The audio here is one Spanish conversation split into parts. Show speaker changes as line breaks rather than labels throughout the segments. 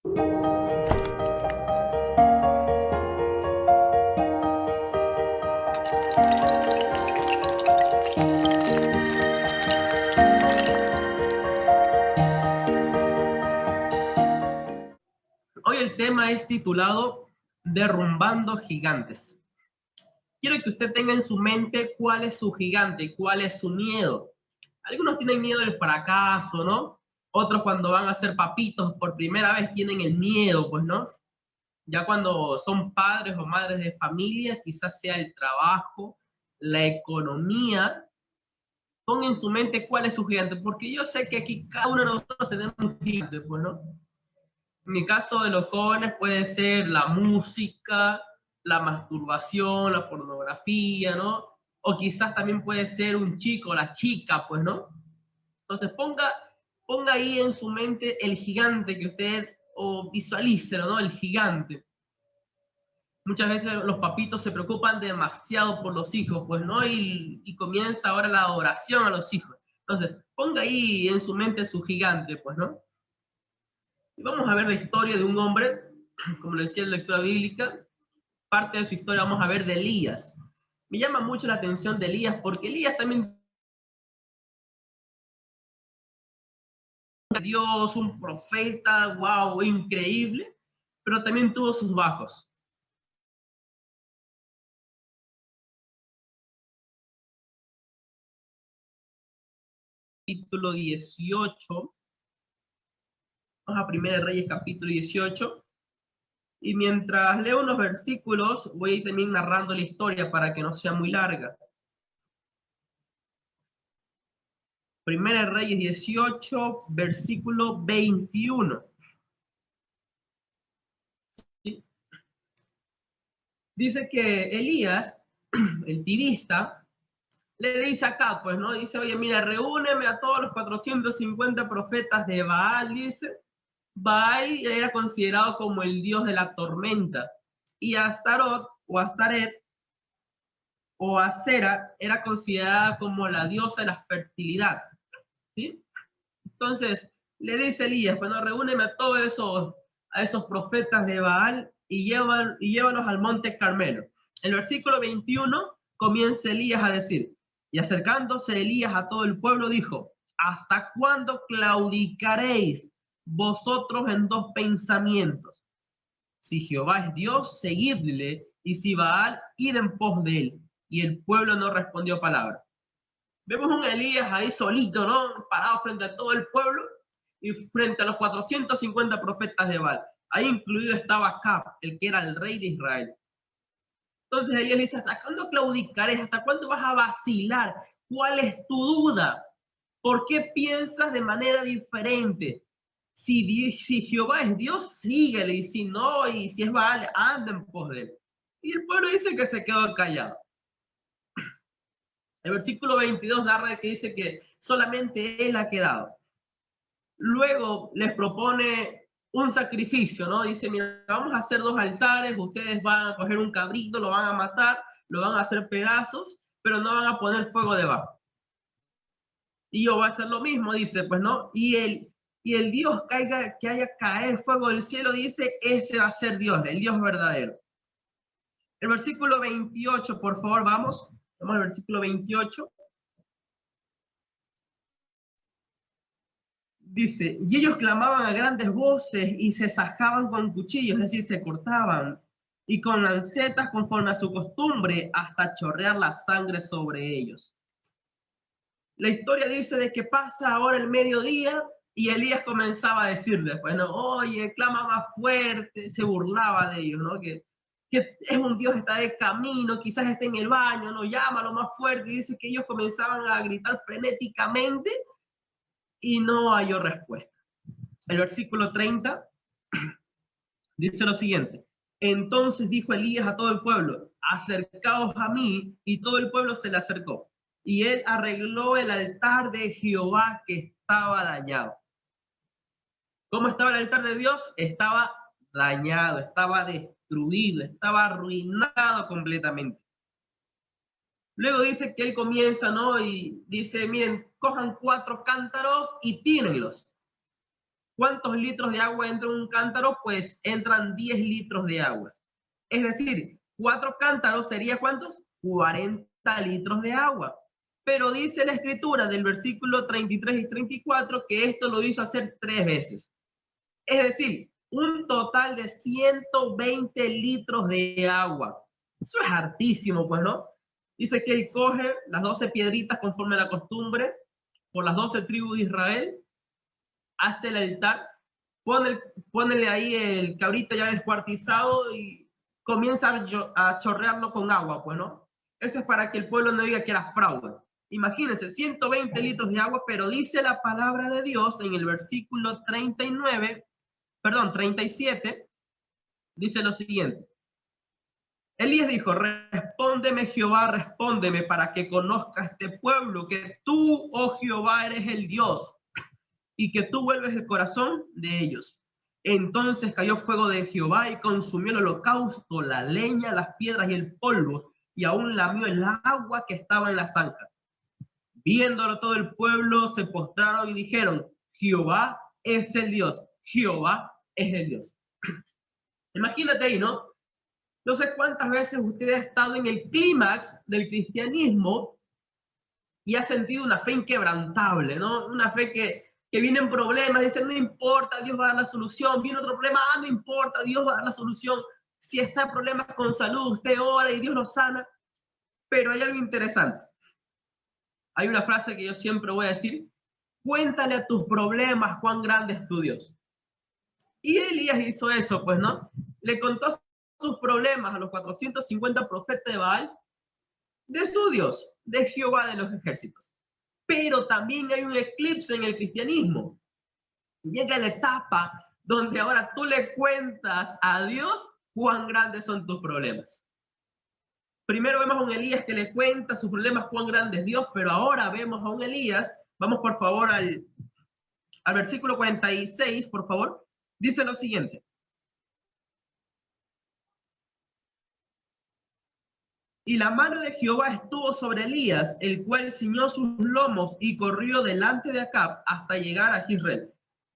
Hoy el tema es titulado Derrumbando Gigantes. Quiero que usted tenga en su mente cuál es su gigante, cuál es su miedo. Algunos tienen miedo del fracaso, ¿no? Otros cuando van a ser papitos por primera vez tienen el miedo, pues, ¿no? Ya cuando son padres o madres de familia, quizás sea el trabajo, la economía. Pongan en su mente cuál es su gigante, porque yo sé que aquí cada uno de nosotros tenemos un gigante, pues, ¿no? En mi caso de los jóvenes puede ser la música, la masturbación, la pornografía, ¿no? O quizás también puede ser un chico, la chica, pues, ¿no? Entonces ponga ahí en su mente el gigante que usted, o visualícelo, ¿no? El gigante. Muchas veces los papitos se preocupan demasiado por los hijos, pues, ¿no? Y comienza ahora la adoración a los hijos. Entonces, ponga ahí en su mente su gigante, pues, ¿no? Y vamos a ver la historia de un hombre, como le decía en la lectura bíblica, parte de su historia vamos a ver de Elías. Me llama mucho la atención de Elías, porque Elías también Dios, un profeta, wow, increíble, pero también tuvo sus bajos. Capítulo 18, vamos a 1 Reyes capítulo 18, y mientras leo unos versículos, voy a ir también narrando la historia para que no sea muy larga. 1 Reyes 18, versículo 21. ¿Sí? Dice que Elías, el tirista, le dice acá, pues, ¿no? Dice, oye, mira, reúneme a todos los 450 profetas de Baal, dice. Baal era considerado como el dios de la tormenta, y Astarot, o Astaret, o Acera, era considerada como la diosa de la fertilidad, ¿sí? Entonces, le dice Elías, bueno, reúneme a esos profetas de Baal y llévalos al monte Carmelo. El versículo 21 comienza Elías a decir, y acercándose Elías a todo el pueblo dijo, ¿hasta cuándo claudicaréis vosotros en dos pensamientos? Si Jehová es Dios, seguidle, y si Baal, id en pos de él. Y el pueblo no respondió palabra. Vemos un Elías ahí solito, ¿no? Parado frente a todo el pueblo y frente a los 450 profetas de Baal. Ahí incluido estaba Acab, el que era el rey de Israel. Entonces Elías dice, ¿hasta cuándo claudicarás? ¿Hasta cuándo vas a vacilar? ¿Cuál es tu duda? ¿Por qué piensas de manera diferente? Si Jehová es Dios, síguele, y si no, y si es Baal, anda en pos de él. Y el pueblo dice que se quedó callado. El versículo 22 narra que dice que solamente él ha quedado. Luego les propone un sacrificio, ¿no? Dice, mira, vamos a hacer dos altares, ustedes van a coger un cabrito, lo van a matar, lo van a hacer pedazos, pero no van a poner fuego debajo. Y yo voy a hacer lo mismo, dice, pues, ¿no? Y el Dios que haya caer fuego del cielo, dice, ese va a ser Dios, el Dios verdadero. El versículo 28, por favor, vamos al versículo 28. Dice, y ellos clamaban a grandes voces y se sajaban con cuchillos, es decir, se cortaban, y con lancetas conforme a su costumbre, hasta chorrear la sangre sobre ellos. La historia dice de que pasa ahora el mediodía y Elías comenzaba a decirles, bueno, oye, clama más fuerte, se burlaba de ellos, ¿no? Que es un Dios, está de camino, quizás esté en el baño, no, llámalo más fuerte, y dice que ellos comenzaban a gritar frenéticamente y no halló respuesta. El versículo 30 dice lo siguiente, entonces dijo Elías a todo el pueblo, acercaos a mí, y todo el pueblo se le acercó. Y él arregló el altar de Jehová que estaba dañado. ¿Cómo estaba el altar de Dios? Estaba dañado, estaba destruido, estaba arruinado completamente. Luego dice que él comienza, ¿no? Y dice, miren, cojan 4 cántaros y tírenlos. ¿cuántos litros de agua entra en un cántaro? Pues entran 10 litros de agua. Es decir, 4 cántaros sería ¿cuántos? 40 litros de agua. Pero dice la escritura del versículo 33 y 34 que esto lo hizo hacer 3 veces. Es decir, un total de 120 litros de agua. Eso es hartísimo, pues, ¿no? Dice que él coge las 12 piedritas conforme a la costumbre por las 12 tribus de Israel, hace el altar, ponele ahí el cabrito ya descuartizado y comienza a chorrearlo con agua, pues, ¿no? Eso es para que el pueblo no diga que era fraude. Imagínense, 120 litros de agua, pero dice la palabra de Dios en el versículo 37, dice lo siguiente. Elías dijo, respóndeme Jehová, respóndeme para que conozca este pueblo que tú, oh Jehová, eres el Dios y que tú vuelves el corazón de ellos. Entonces cayó fuego de Jehová y consumió el holocausto, la leña, las piedras y el polvo, y aún lamió el agua que estaba en la zanja. Viéndolo todo el pueblo, se postraron y dijeron, Jehová es el Dios, Jehová es el Dios. Imagínate ahí, ¿no? No sé cuántas veces usted ha estado en el clímax del cristianismo y ha sentido una fe inquebrantable, ¿no? Una fe que vienen problemas, dicen, no importa, Dios va a dar la solución. Viene otro problema, no importa, Dios va a dar la solución. Si está en problemas con salud, usted ora y Dios lo sana. Pero hay algo interesante. Hay una frase que yo siempre voy a decir, cuéntale a tus problemas cuán grande es tu Dios. Y Elías hizo eso, pues, ¿no? Le contó sus problemas a los 450 profetas de Baal, de su Dios, de Jehová de los ejércitos. Pero también hay un eclipse en el cristianismo. Llega la etapa donde ahora tú le cuentas a Dios cuán grandes son tus problemas. Primero vemos a un Elías que le cuenta sus problemas cuán grande es Dios, pero ahora vemos a un Elías, vamos por favor al versículo 46, por favor, dice lo siguiente. Y la mano de Jehová estuvo sobre Elías, el cual ciñó sus lomos y corrió delante de Acab hasta llegar a Jezreel.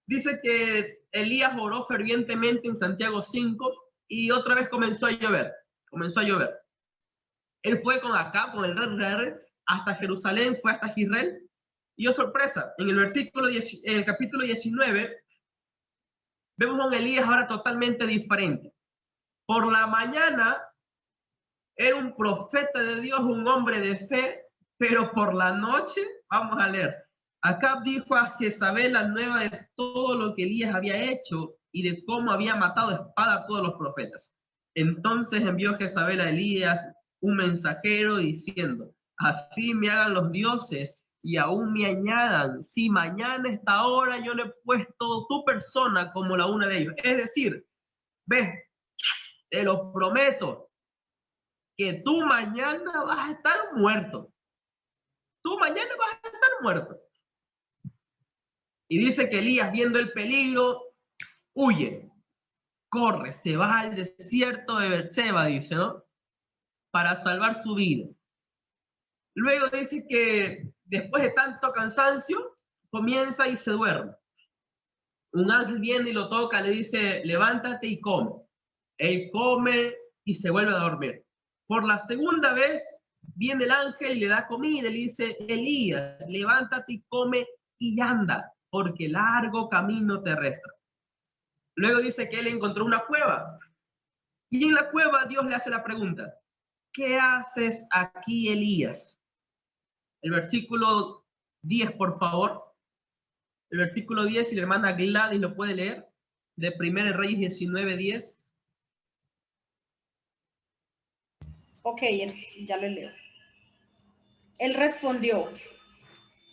Dice que Elías oró fervientemente en Santiago 5 y otra vez comenzó a llover. Él fue con Acab, con el rey, hasta Jerusalén, fue hasta Jezreel. Y oh sorpresa, en el capítulo 19, vemos a un Elías ahora totalmente diferente. Por la mañana era un profeta de Dios, un hombre de fe, pero por la noche, vamos a leer, Acab dijo a Jezabel la nueva de todo lo que Elías había hecho y de cómo había matado a espada a todos los profetas. Entonces envió Jezabel a Elías un mensajero diciendo, así me hagan los dioses y aún me añadan, si mañana a esta hora yo le he puesto tu persona como la una de ellos. Es decir, ves, te lo prometo, que tú mañana vas a estar muerto. Tú mañana vas a estar muerto. Y dice que Elías, viendo el peligro, huye, corre, se va al desierto de Berseba, dice, ¿no? Para salvar su vida. Luego dice que después de tanto cansancio, comienza y se duerme. Un ángel viene y lo toca, le dice, levántate y come. Él come y se vuelve a dormir. Por la segunda vez viene el ángel y le da comida y le dice, Elías, levántate y come y anda, porque largo camino te resta. Luego dice que él encontró una cueva y en la cueva Dios le hace la pregunta, ¿qué haces aquí, Elías? El versículo 10, por favor. El versículo 10, si la hermana Gladys lo puede leer, de 1 Reyes 19:10.
Ok, ya lo leo. Él respondió,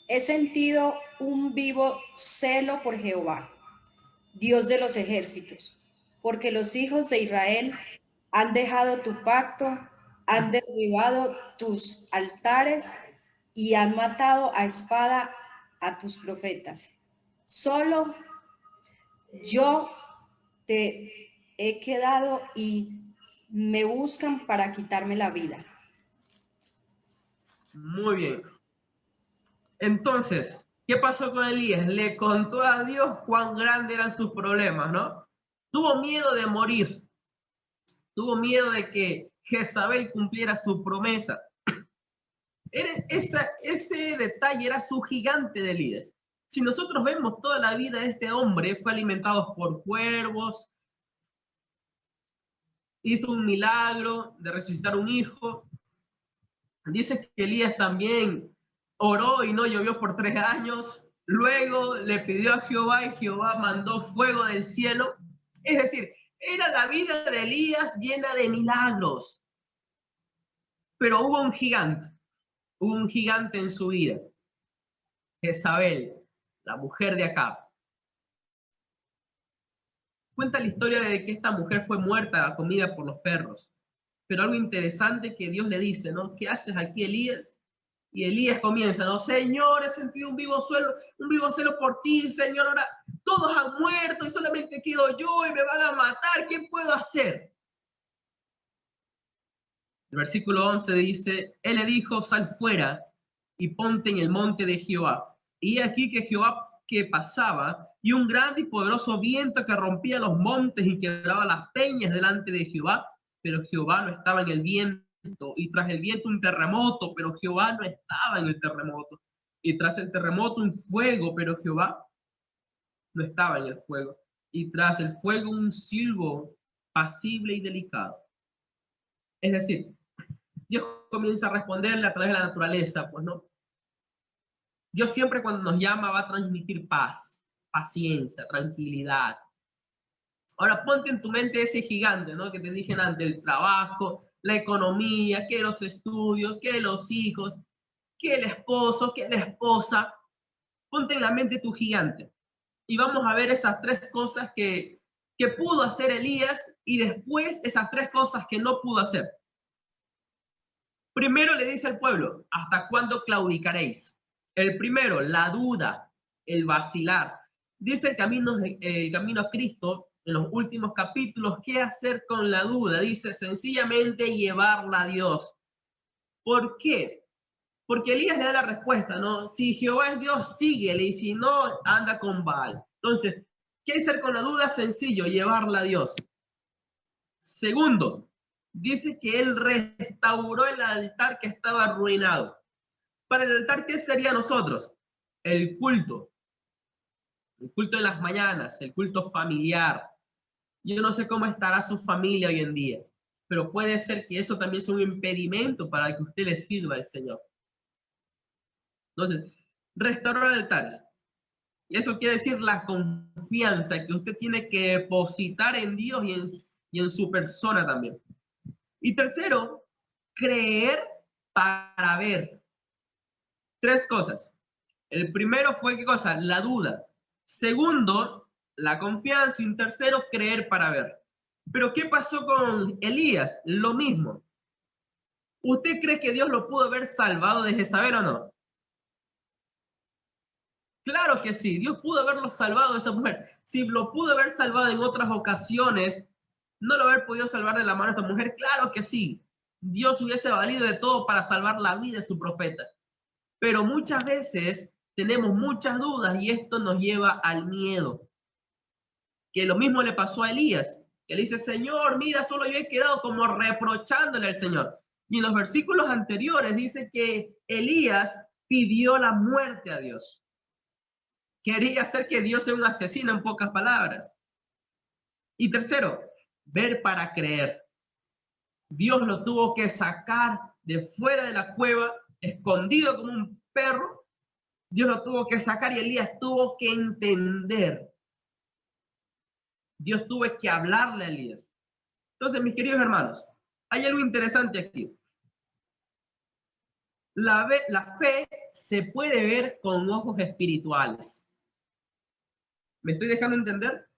he sentido un vivo celo por Jehová, Dios de los ejércitos, porque los hijos de Israel han dejado tu pacto, han derribado tus altares y han matado a espada a tus profetas. Solo yo te he quedado y me buscan para quitarme la vida.
Muy bien. Entonces, ¿Qué pasó con Elías? Le contó a Dios cuán grandes eran sus problemas, ¿no? Tuvo miedo de morir, tuvo miedo de que Jezabel cumpliera su promesa. Ese detalle era su gigante de Elías. Si nosotros vemos toda la vida de este hombre, fue alimentado por cuervos, hizo un milagro de resucitar un hijo. Dice que Elías también oró y no llovió por 3 años. Luego le pidió a Jehová y Jehová mandó fuego del cielo. Es decir, era la vida de Elías llena de milagros. Pero hubo un gigante en su vida. Jezabel, la mujer de Acab. Cuenta la historia de que esta mujer fue muerta, comida por los perros. Pero algo interesante que Dios le dice, ¿no? ¿Qué haces aquí, Elías? Y Elías comienza, ¿no? Señor, he sentido un vivo celo por ti, Señor. Ahora todos han muerto y solamente quedo yo y me van a matar. ¿Qué puedo hacer? El versículo 11 dice, él le dijo, sal fuera y ponte en el monte de Jehová. Y aquí que Jehová que pasaba, y un grande y poderoso viento que rompía los montes y quebraba las peñas delante de Jehová, pero Jehová no estaba en el viento, y tras el viento un terremoto, pero Jehová no estaba en el terremoto, y tras el terremoto un fuego, pero Jehová no estaba en el fuego, y tras el fuego un silbo pasible y delicado. Es decir, Dios comienza a responderle a través de la naturaleza, pues no. Dios siempre cuando nos llama va a transmitir paz, paciencia, tranquilidad. Ahora ponte en tu mente ese gigante, ¿no? Que te dije antes, el trabajo, la economía, que los estudios, que los hijos, que el esposo, que la esposa. Ponte en la mente tu gigante. Y vamos a ver esas 3 cosas que pudo hacer Elías y después esas 3 cosas que no pudo hacer. Primero le dice al pueblo, ¿hasta cuándo claudicaréis? El primero, la duda, el vacilar. Dice el camino a Cristo en los últimos capítulos, ¿qué hacer con la duda? Dice, sencillamente llevarla a Dios. ¿Por qué? Porque Elías le da la respuesta, ¿no? Si Jehová es Dios, síguele, y si no, anda con Baal. Entonces, ¿qué hacer con la duda? Sencillo, llevarla a Dios. Segundo, dice que él restauró el altar que estaba arruinado. Para el altar, ¿qué sería nosotros? El culto de las mañanas, el culto familiar. Yo no sé cómo estará su familia hoy en día, pero puede ser que eso también sea un impedimento para que usted le sirva al Señor. Entonces, restaurar altares. Y eso quiere decir la confianza que usted tiene que depositar en Dios y en su persona también. Y tercero, creer para ver. 3 cosas. El primero fue, ¿qué cosa? La duda. Segundo, la confianza. Y tercero, creer para ver. Pero ¿qué pasó con Elías? Lo mismo. ¿Usted cree que Dios lo pudo haber salvado de Jezabel o no? Claro que sí, Dios pudo haberlo salvado de esa mujer. Si lo pudo haber salvado en otras ocasiones, ¿no lo haber podido salvar de la mano de esta mujer? Claro que sí. Dios hubiese valido de todo para salvar la vida de su profeta. Pero muchas veces tenemos muchas dudas y esto nos lleva al miedo. Que lo mismo le pasó a Elías, que le dice, Señor, mira, solo yo he quedado como reprochándole al Señor. Y en los versículos anteriores dice que Elías pidió la muerte a Dios. Quería hacer que Dios sea un asesino, en pocas palabras. Y tercero, ver para creer. Dios lo tuvo que sacar de fuera de la cueva, escondido como un perro. Dios lo tuvo que sacar y Elías tuvo que entender. Dios tuvo que hablarle a Elías. Entonces, mis queridos hermanos, hay algo interesante aquí. La fe se puede ver con ojos espirituales. ¿Me estoy dejando entender?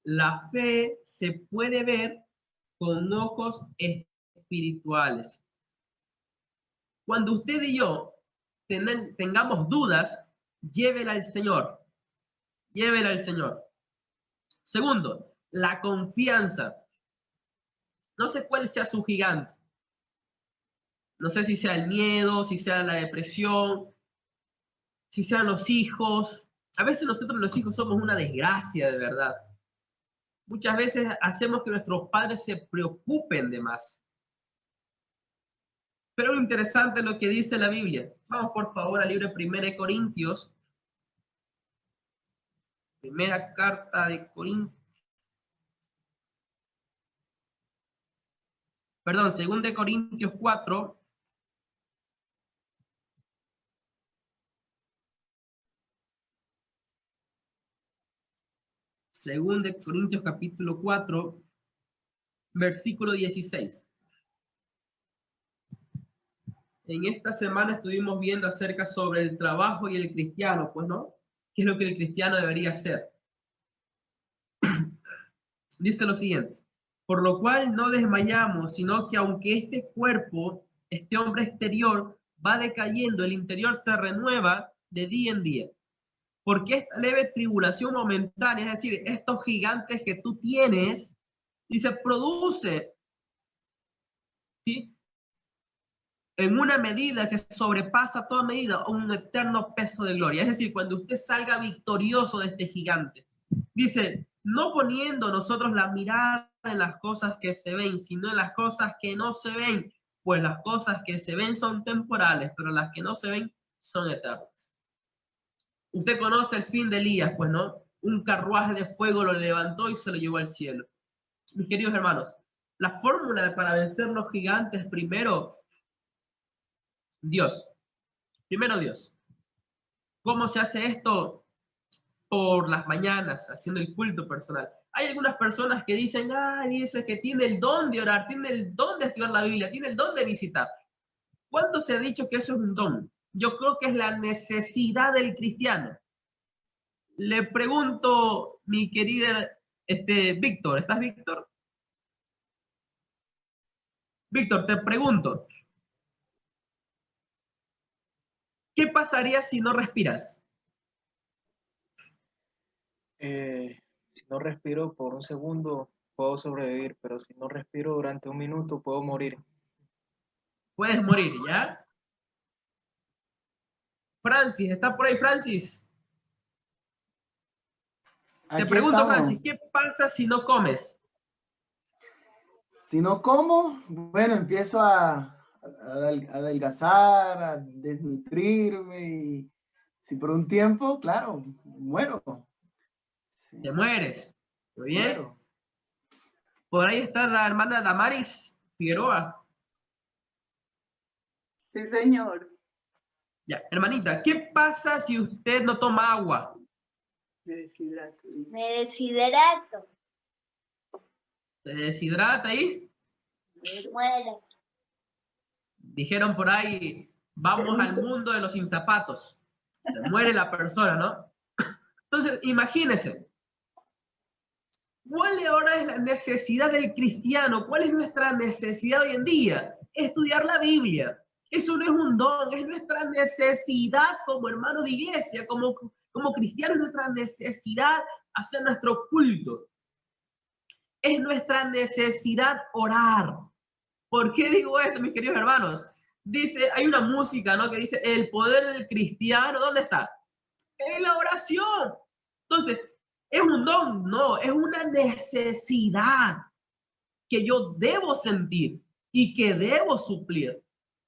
La fe se puede ver con ojos espirituales. Cuando usted y yo tengamos dudas, llévela al Señor. Llévela al Señor. Segundo, la confianza. No sé cuál sea su gigante. No sé si sea el miedo, si sea la depresión. si sean los hijos. A veces nosotros los hijos somos una desgracia, de verdad. Muchas veces hacemos que nuestros padres se preocupen de más. Pero lo interesante es lo que dice la Biblia. Vamos por favor al libro de 1 Corintios. Primera carta de Corintios. Perdón, 2 Corintios 4. Según de Corintios capítulo 4, versículo 16. En esta semana estuvimos viendo acerca sobre el trabajo y el cristiano, pues, ¿no? ¿Qué es lo que el cristiano debería hacer? Dice lo siguiente: por lo cual no desmayamos, sino que aunque este cuerpo, este hombre exterior, va decayendo, el interior se renueva de día en día. Porque esta leve tribulación momentánea, es decir, estos gigantes que tú tienes, y se produce, ¿sí?, en una medida que sobrepasa toda medida, un eterno peso de gloria. Es decir, cuando usted salga victorioso de este gigante. Dice, no poniendo nosotros la mirada en las cosas que se ven, sino en las cosas que no se ven, pues las cosas que se ven son temporales, pero las que no se ven son eternas. Usted conoce el fin de Elías, pues, ¿no? Un carruaje de fuego lo levantó y se lo llevó al cielo. Mis queridos hermanos, la fórmula para vencer los gigantes, primero, Dios. Primero Dios. ¿Cómo se hace esto? Por las mañanas, haciendo el culto personal. Hay algunas personas que dicen, dice que tiene el don de orar, tiene el don de estudiar la Biblia, tiene el don de visitar. ¿Cuándo se ha dicho que eso es un don? Yo creo que es la necesidad del cristiano. Le pregunto, mi querida Víctor, ¿estás Víctor? Víctor, te pregunto, ¿qué pasaría si no respiras?
Si no respiro por un segundo, puedo sobrevivir, pero si no respiro durante un minuto, puedo morir.
Puedes morir, ¿ya? Francis, ¿está por ahí, Francis? Te pregunto, Francis, ¿qué pasa si no comes?
Si no como, bueno, empiezo a adelgazar, a desnutrirme y si por un tiempo, claro, muero. Sí.
Te mueres. ¿Muy bien?
Muero.
Por ahí está la hermana Damaris Figueroa.
Sí, señor.
Ya, hermanita, ¿qué pasa si usted no toma agua?
Me deshidrato.
Me deshidrato.
¿Se deshidrata ahí?
Me muero.
Dijeron por ahí, vamos al mundo de los sin zapatos. Se muere la persona, ¿no? Entonces, imagínense. ¿Cuál ahora es la necesidad del cristiano? ¿Cuál es nuestra necesidad hoy en día? Estudiar la Biblia. Eso no es un don, es nuestra necesidad como hermanos de iglesia, como cristianos, nuestra necesidad hacer nuestro culto. Es nuestra necesidad orar. ¿Por qué digo esto, mis queridos hermanos? Dice, hay una música, ¿no?, que dice, el poder del cristiano, ¿dónde está? En la oración. Entonces, ¿es un don? No, es una necesidad que yo debo sentir y que debo suplir.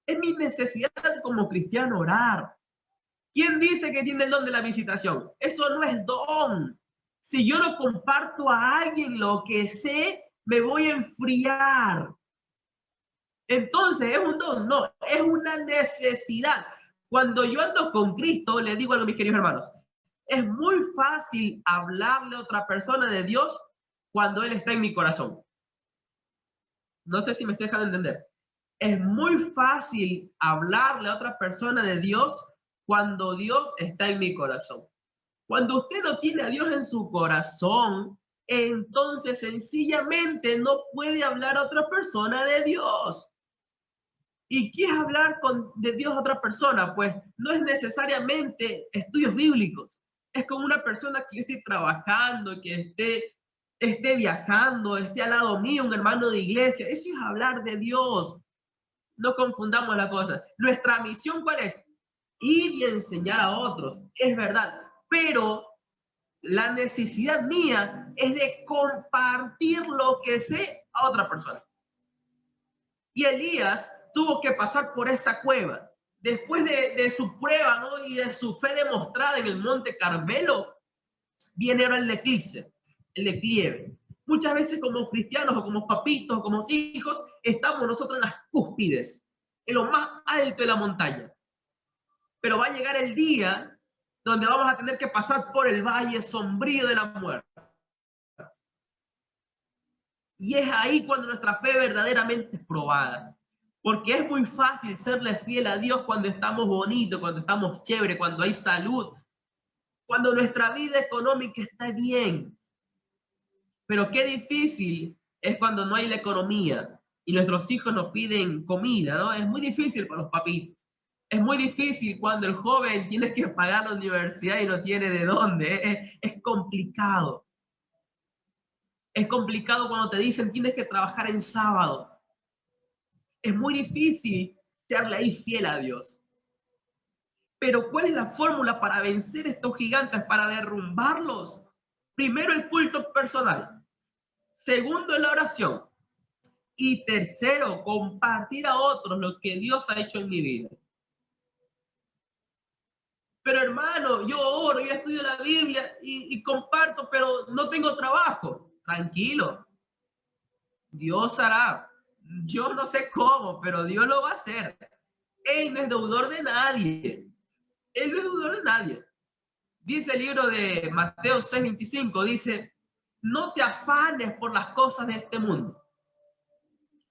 Es mi necesidad como cristiano orar. ¿Quién dice que tiene el don de la visitación? Eso no es don. Si yo no comparto a alguien lo que sé, me voy a enfriar. Entonces, ¿es un don? No, es una necesidad. Cuando yo ando con Cristo, le digo a mis queridos hermanos, es muy fácil hablarle a otra persona de Dios cuando Él está en mi corazón. No sé si me estoy dejando entender. Es muy fácil hablarle a otra persona de Dios cuando Dios está en mi corazón. Cuando usted no tiene a Dios en su corazón, entonces sencillamente no puede hablar a otra persona de Dios. ¿Y qué es hablar de Dios a otra persona? Pues no es necesariamente estudios bíblicos. Es como una persona que yo estoy trabajando, que esté viajando, esté al lado mío, un hermano de iglesia. Eso es hablar de Dios. No confundamos la cosa. Nuestra misión, ¿cuál es? y enseñar a otros, es verdad, pero la necesidad mía es de compartir lo que sé a otra persona. Y Elías tuvo que pasar por esa cueva. Después de su prueba, ¿no?, y de su fe demostrada en el Monte Carmelo, viene ahora el declive. Muchas veces como cristianos o como papitos o como hijos, estamos nosotros en las cúspides, en lo más alto de la montaña. Pero va a llegar el día donde vamos a tener que pasar por el valle sombrío de la muerte. Y es ahí cuando nuestra fe verdaderamente es probada. Porque es muy fácil serle fiel a Dios cuando estamos bonitos, cuando estamos chévere, cuando hay salud, cuando nuestra vida económica está bien. Pero qué difícil es cuando no hay la economía y nuestros hijos nos piden comida, ¿no? Es muy difícil para los papitos. Es muy difícil cuando el joven tiene que pagar la universidad y no tiene de dónde. Es complicado. Es complicado cuando te dicen tienes que trabajar en sábado. Es muy difícil serle ahí fiel a Dios. Pero ¿cuál es la fórmula para vencer estos gigantes, para derrumbarlos? Primero, el culto personal. Segundo, la oración. Y tercero, compartir a otros lo que Dios ha hecho en mi vida. Pero hermano, yo oro, yo estudio la Biblia y comparto, pero no tengo trabajo. Tranquilo. Dios hará. Yo no sé cómo, pero Dios lo va a hacer. Él no es deudor de nadie. Él no es deudor de nadie. Dice el libro de Mateo 6:25, dice, no te afanes por las cosas de este mundo.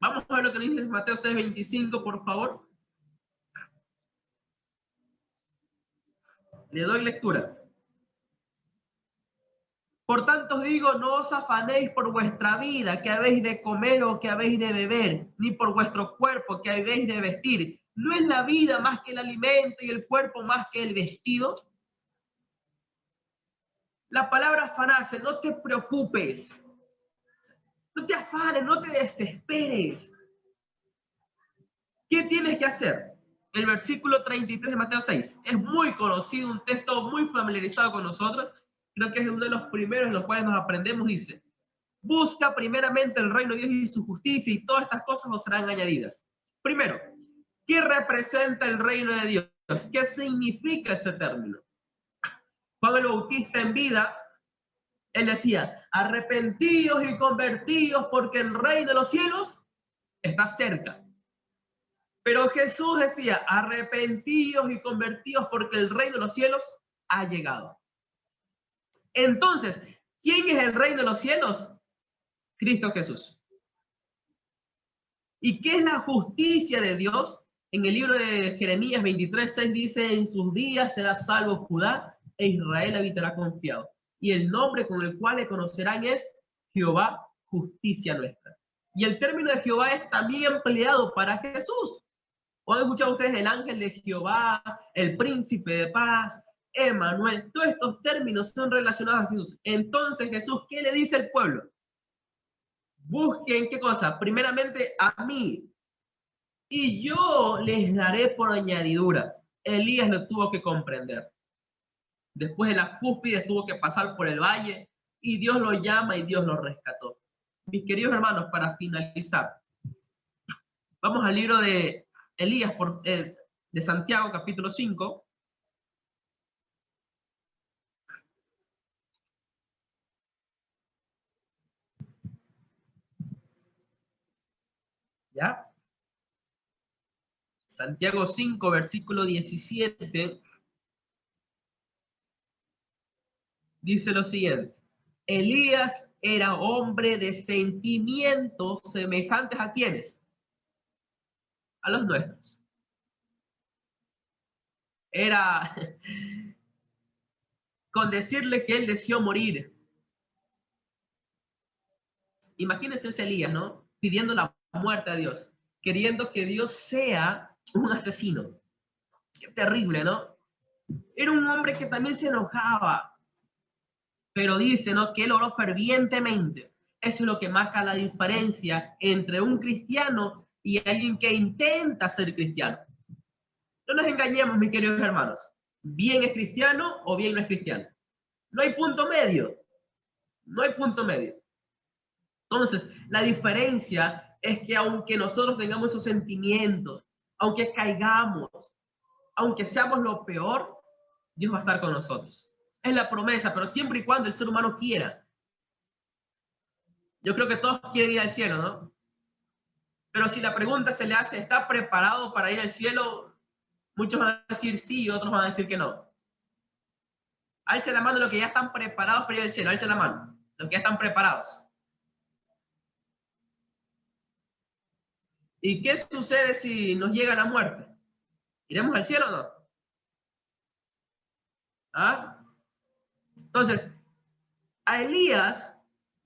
Vamos a ver lo que dice Mateo 6:25, por favor. Le doy lectura. Por tanto os digo, no os afanéis por vuestra vida, que habéis de comer o que habéis de beber, ni por vuestro cuerpo, que habéis de vestir. ¿No es la vida más que el alimento y el cuerpo más que el vestido? La palabra afanarse, no te preocupes. No te afanes, no te desesperes. ¿Qué tienes que hacer? El versículo 33 de Mateo 6. Es muy conocido, un texto muy familiarizado con nosotros. Creo que es uno de los primeros en los cuales nos aprendemos. Dice, busca primeramente el reino de Dios y su justicia y todas estas cosas os serán añadidas. Primero, ¿qué representa el reino de Dios? ¿Qué significa ese término? Juan el Bautista en vida, él decía, arrepentíos y convertíos porque el reino de los cielos está cerca. Pero Jesús decía, arrepentíos y convertíos porque el reino de los cielos ha llegado. Entonces, ¿quién es el reino de los cielos? Cristo Jesús. ¿Y qué es la justicia de Dios? En el libro de Jeremías 23:6 dice, en sus días será salvo Judá e Israel habitará confiado. Y el nombre con el cual le conocerán es Jehová, justicia nuestra. Y el término de Jehová es también empleado para Jesús. ¿O han escuchado ustedes el ángel de Jehová, el príncipe de paz, Emmanuel? Todos estos términos son relacionados a Jesús. Entonces Jesús, ¿qué le dice al pueblo? Busquen, ¿qué cosa? Primeramente a mí. Y yo les daré por añadidura. Elías lo tuvo que comprender. Después de las cúspides tuvo que pasar por el valle y Dios lo llama y Dios lo rescató. Mis queridos hermanos, para finalizar, vamos al libro de Elías de Santiago, capítulo 5. ¿Ya? Santiago 5, versículo 17. Dice lo siguiente. Elías era hombre de sentimientos semejantes a ¿quiénes? A los nuestros. Era con decirle que él deseó morir. Imagínense ese Elías, ¿no? Pidiendo la muerte a Dios, queriendo que Dios sea un asesino. Qué terrible, ¿no? Era un hombre que también se enojaba, pero dice, ¿no?, que él oró fervientemente. Eso es lo que marca la diferencia entre un cristiano y alguien que intenta ser cristiano. No nos engañemos, mis queridos hermanos. Bien es cristiano o bien no es cristiano. No hay punto medio. No hay punto medio. Entonces, la diferencia es que aunque nosotros tengamos esos sentimientos, aunque caigamos, aunque seamos lo peor, Dios va a estar con nosotros. Es la promesa, pero siempre y cuando el ser humano quiera. Yo creo que todos quieren ir al cielo, ¿no? Pero si la pregunta se le hace, ¿está preparado para ir al cielo? Muchos van a decir sí y otros van a decir que no. Alce la mano los que ya están preparados para ir al cielo. Alce la mano. Los que ya están preparados. ¿Y qué sucede si nos llega la muerte? ¿Iremos al cielo o no? ¿Ah? Entonces, a Elías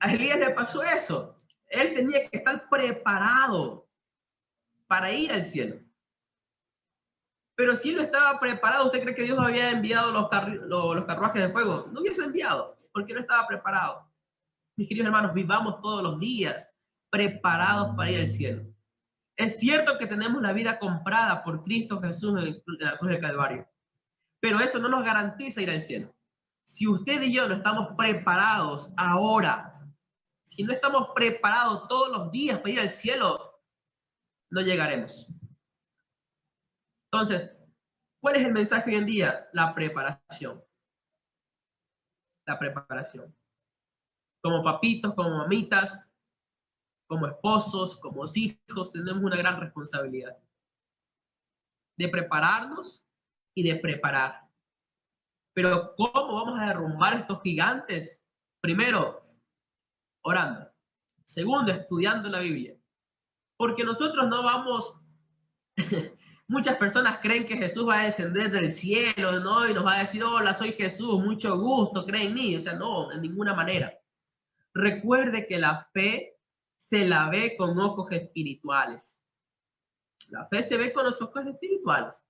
le pasó eso. Él tenía que estar preparado para ir al cielo. Pero si él no estaba preparado, ¿usted cree que Dios había enviado los carruajes de fuego? No hubiese enviado, porque no estaba preparado. Mis queridos hermanos, vivamos todos los días preparados para ir al cielo. Es cierto que tenemos la vida comprada por Cristo Jesús en la cruz del Calvario, pero eso no nos garantiza ir al cielo. Si usted y yo no estamos preparados ahora, si no estamos preparados todos los días para ir al cielo, no llegaremos. Entonces, ¿cuál es el mensaje hoy en día? La preparación. La preparación. Como papitos, como mamitas, como esposos, como hijos, tenemos una gran responsabilidad de prepararnos y de preparar. Pero ¿cómo vamos a derrumbar estos gigantes? Primero, orando. Segundo, estudiando la Biblia. Porque nosotros no vamos... Muchas personas creen que Jesús va a descender del cielo, ¿no? Y nos va a decir, hola, soy Jesús, mucho gusto, cree en mí. O sea, no, en ninguna manera. Recuerde que la fe se la ve con ojos espirituales. La fe se ve con los ojos espirituales.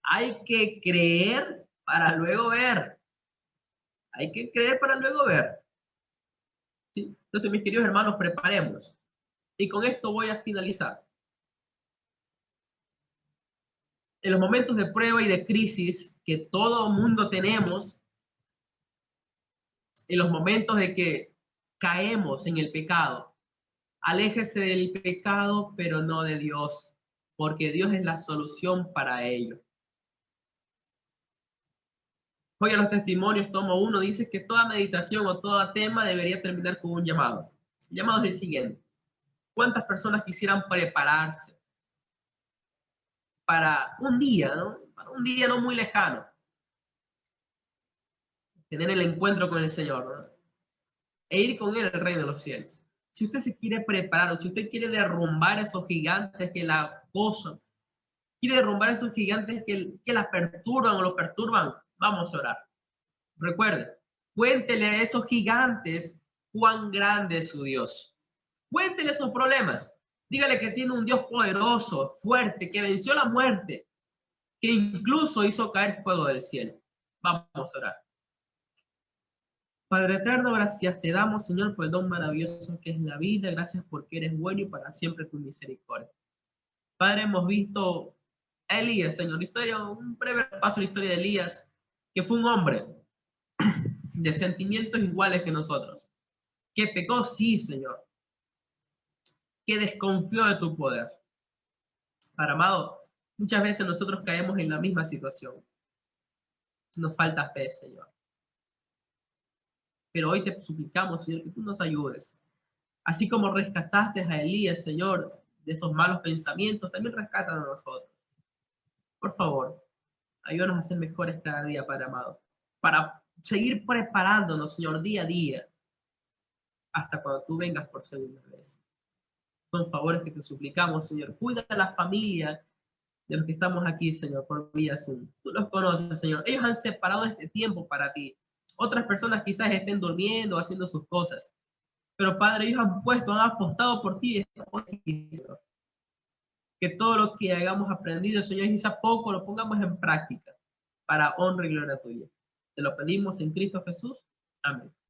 Hay que creer para luego ver. Hay que creer para luego ver. ¿Sí? Entonces, mis queridos hermanos, preparemos. Y con esto voy a finalizar. En los momentos de prueba y de crisis que todo mundo tenemos, en los momentos de que caemos en el pecado, aléjese del pecado, pero no de Dios, porque Dios es la solución para ello. Hoy a los testimonios, tomo 1, dice que toda meditación o todo tema debería terminar con un llamado. El llamado es el siguiente. ¿Cuántas personas quisieran prepararse para un día, ¿no? Para un día no muy lejano? Tener el encuentro con el Señor, ¿no? E ir con Él al reino de los cielos. Si usted se quiere preparar, o si usted quiere derrumbar esos gigantes que la acosan, quiere derrumbar esos gigantes que la perturban o lo perturban, vamos a orar. Recuerde, cuéntele a esos gigantes cuán grande es su Dios. Cuéntele sus problemas. Dígale que tiene un Dios poderoso, fuerte, que venció la muerte, que incluso hizo caer fuego del cielo. Vamos a orar. Padre eterno, gracias te damos, Señor, por el don maravilloso que es la vida. Gracias porque eres bueno y para siempre tu misericordia. Padre, hemos visto a Elías, Señor, la historia, un breve paso de la historia de Elías, que fue un hombre de sentimientos iguales que nosotros, que pecó, sí, Señor, que desconfió de tu poder. Padre amado, muchas veces nosotros caemos en la misma situación. Nos falta fe, Señor. Pero hoy te suplicamos, Señor, que tú nos ayudes. Así como rescataste a Elías, Señor, de esos malos pensamientos, también rescátanos a nosotros. Por favor, ayúdanos a ser mejores cada día, Padre amado, para seguir preparándonos, Señor, día a día, hasta cuando tú vengas por segunda vez. Son favores que te suplicamos, Señor. Cuida a la familia de los que estamos aquí, Señor, por vía Zoom. Tú los conoces, Señor. Ellos han separado este tiempo para ti. Otras personas quizás estén durmiendo, haciendo sus cosas. Pero, Padre, ellos han apostado por ti. Señor. Que todo lo que hayamos aprendido, Señor, quizá poco lo pongamos en práctica para honra y gloria tuya. Te lo pedimos en Cristo Jesús. Amén.